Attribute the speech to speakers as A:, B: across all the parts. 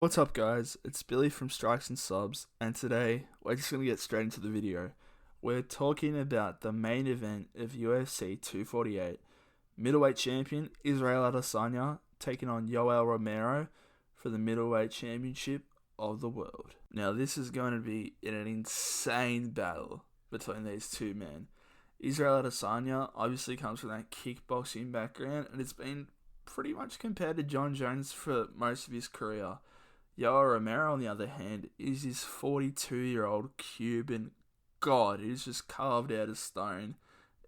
A: What's up, guys? It's Billy from Strikes and Subs, and today we're just going to get straight into the video. We're talking about the main event of UFC 248. Middleweight champion Israel Adesanya taking on Yoel Romero for the middleweight championship of the world. Now, this is going to be an insane battle between these two men. Israel Adesanya obviously comes from that kickboxing background, and it's been pretty much compared to John Jones for most of his career. Yoel Romero, on the other hand, is this 42-year-old Cuban god who's just carved out of stone.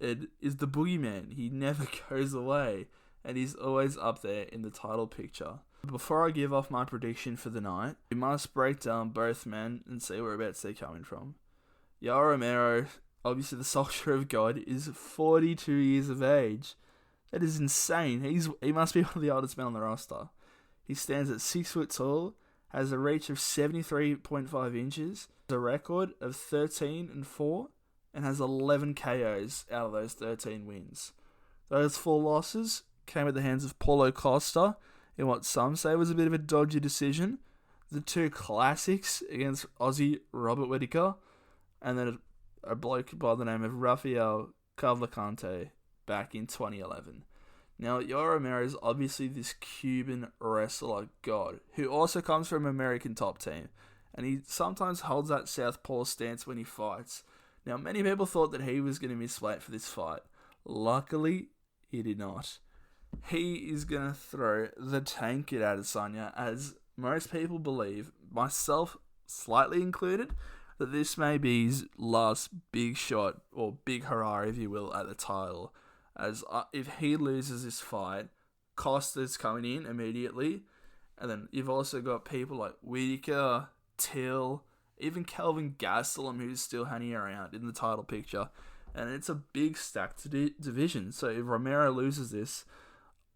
A: It is the boogeyman. He never goes away, and he's always up there in the title picture. Before I give off my prediction for the night, we must break down both men and see whereabouts they're coming from. Yoel Romero, obviously the soldier of God, is 42 years of age. That is insane. He must be one of the oldest men on the roster. He stands at 6 foot tall, has a reach of 73.5 inches, has a record of 13-4, and has 11 KOs out of those 13 wins. Those 4 losses came at the hands of Paulo Costa in what some say was a bit of a dodgy decision. The 2 classics against Aussie Robert Whittaker, and then a bloke by the name of Rafael Cavalcante back in 2011. Now, Yoel Romero is obviously this Cuban wrestler god, who also comes from an American top team, and he sometimes holds that southpaw stance when he fights. Now, many people thought that he was going to miss weight for this fight. Luckily, he did not. He is going to throw the tank at Adesanya, as most people believe, myself slightly included, that this may be his last big shot, or big hurrah, if you will, at the title. As if he loses this fight, Costa's coming in immediately, and then you've also got people like Whittaker, Till, even Kelvin Gastelum, who's still hanging around in the title picture, and it's a big stacked division. So if Romero loses this,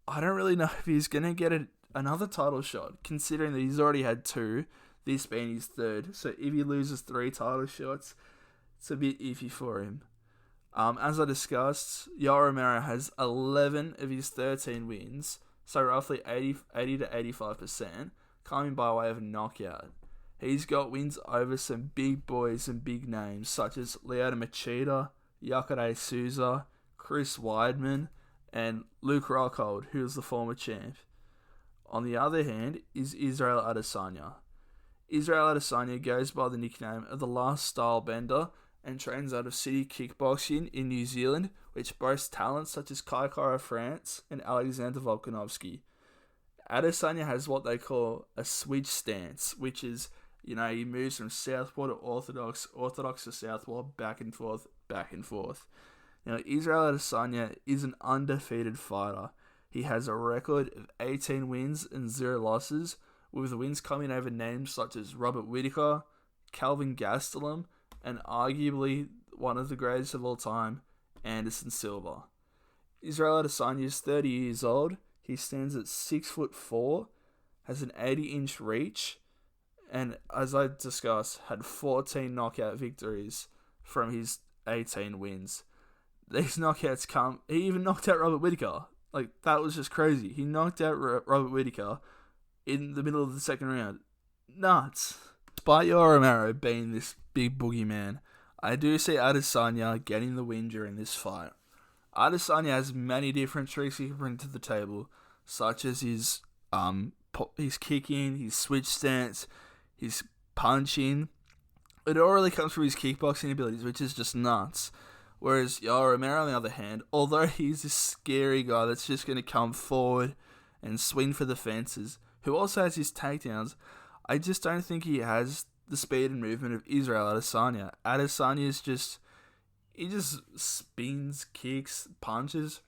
A: I don't really know if he's gonna get another title shot, considering that he's already had 2, this being his 3rd. So if he loses 3 title shots, it's a bit iffy for him. As I discussed, Yoel Romero has 11 of his 13 wins, so roughly 80 to 85%, coming by way of knockout. He's got wins over some big boys and big names, such as Lyoto Machida, Jacare Souza, Chris Weidman, and Luke Rockhold, who is the former champ. On the other hand is Israel Adesanya. Israel Adesanya goes by the nickname of the Last Style Bender, and trains out of City Kickboxing in New Zealand, which boasts talents such as Kai Kara France and Alexander Volkanovski. Adesanya has what they call a switch stance, which is, he moves from southpaw to orthodox to southpaw, back and forth. Now, Israel Adesanya is an undefeated fighter. He has a record of 18 wins and 0 losses, with the wins coming over names such as Robert Whittaker, Kelvin Gastelum, and arguably one of the greatest of all time, Anderson Silva. Israel Adesanya is 30 years old. He stands at 6'4", has an 80-inch reach, and as I discussed, had 14 knockout victories from his 18 wins. These knockouts he even knocked out Robert Whittaker. That was just crazy. He knocked out Robert Whittaker in the middle of the second round. Nuts. Despite Yoel Romero being this big boogeyman, I do see Adesanya getting the win during this fight. Adesanya has many different tricks he can bring to the table, such as his kicking, his switch stance, his punching. It all really comes from his kickboxing abilities, which is just nuts. Whereas Yoel Romero, on the other hand, although he's this scary guy that's just going to come forward and swing for the fences, who also has his takedowns, I just don't think he has the speed and movement of Israel Adesanya. Adesanya is he just spins, kicks, punches.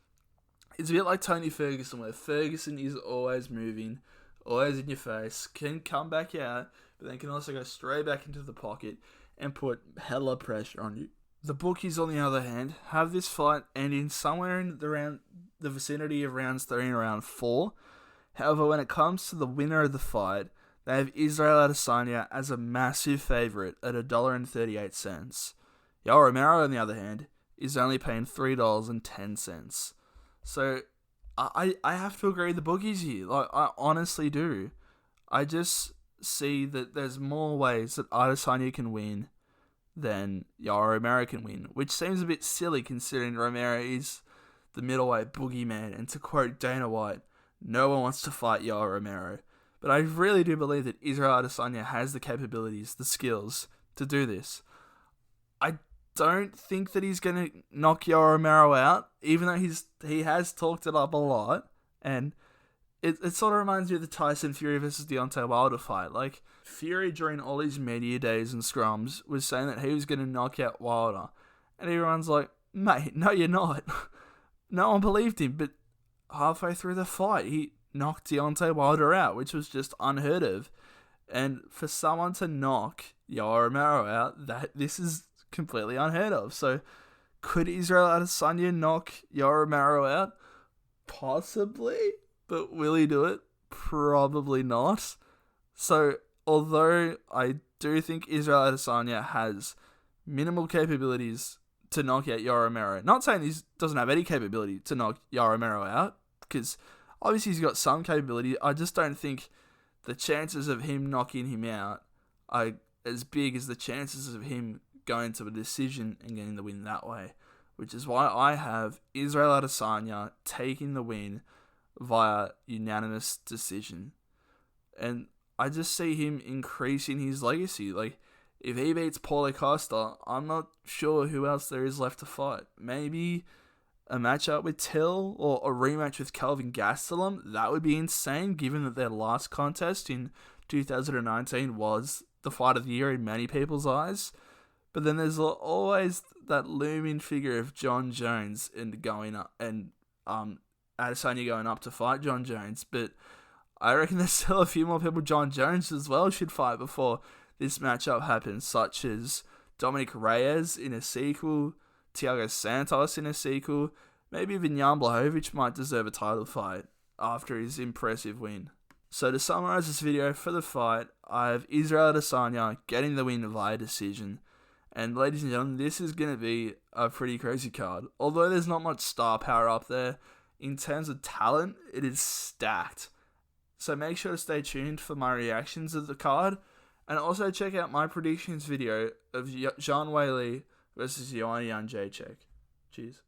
A: It's a bit like Tony Ferguson, where Ferguson is always moving, always in your face, can come back out, but then can also go straight back into the pocket and put hella pressure on you. The bookies, on the other hand, have this fight ending somewhere in the vicinity of rounds 3 and round 4. However, when it comes to the winner of the fight, they have Israel Adesanya as a massive favourite at $1.38. Yoel Romero, on the other hand, is only paying $3.10. So, I have to agree with the bookies here. I honestly do. I just see that there's more ways that Adesanya can win than Yoel Romero can win, which seems a bit silly considering Romero is the middleweight boogeyman, and to quote Dana White, no one wants to fight Yoel Romero. But I really do believe that Israel Adesanya has the capabilities, the skills to do this. I don't think that he's going to knock Yoel Romero out, even though he has talked it up a lot, and it sort of reminds me of the Tyson Fury versus Deontay Wilder fight. Like, Fury during all his media days and scrums was saying that he was going to knock out Wilder, and everyone's like, mate, no you're not. No one believed him, but halfway through the fight, he knocked Deontay Wilder out, which was just unheard of. And for someone to knock Yoel Romero out, this is completely unheard of. So, could Israel Adesanya knock Yoel Romero out? Possibly, but will he do it? Probably not. So, although I do think Israel Adesanya has minimal capabilities to knock out Yoel Romero, not saying he doesn't have any capability to knock Yoel Romero out, because obviously he's got some capability. I just don't think the chances of him knocking him out are as big as the chances of him going to a decision and getting the win that way, which is why I have Israel Adesanya taking the win via unanimous decision. And I just see him increasing his legacy. Like, if he beats Paulo Costa, I'm not sure who else there is left to fight. Maybe a matchup with Till or a rematch with Kelvin Gastelum. That would be insane, given that their last contest in 2019 was the fight of the year in many people's eyes. But then there's always that looming figure of John Jones and Adesanya going up to fight John Jones. But I reckon there's still a few more people John Jones as well should fight before this matchup happens, such as Dominic Reyes in a sequel, Thiago Santos in a sequel, maybe even Jan Blachowicz might deserve a title fight after his impressive win. So to summarize this video for the fight, I have Israel Adesanya getting the win via decision. And ladies and gentlemen, this is going to be a pretty crazy card. Although there's not much star power up there, in terms of talent, it is stacked. So make sure to stay tuned for my reactions of the card. And also check out my predictions video of Zhang Weili versus Joanna Jędrzejczyk. Cheers.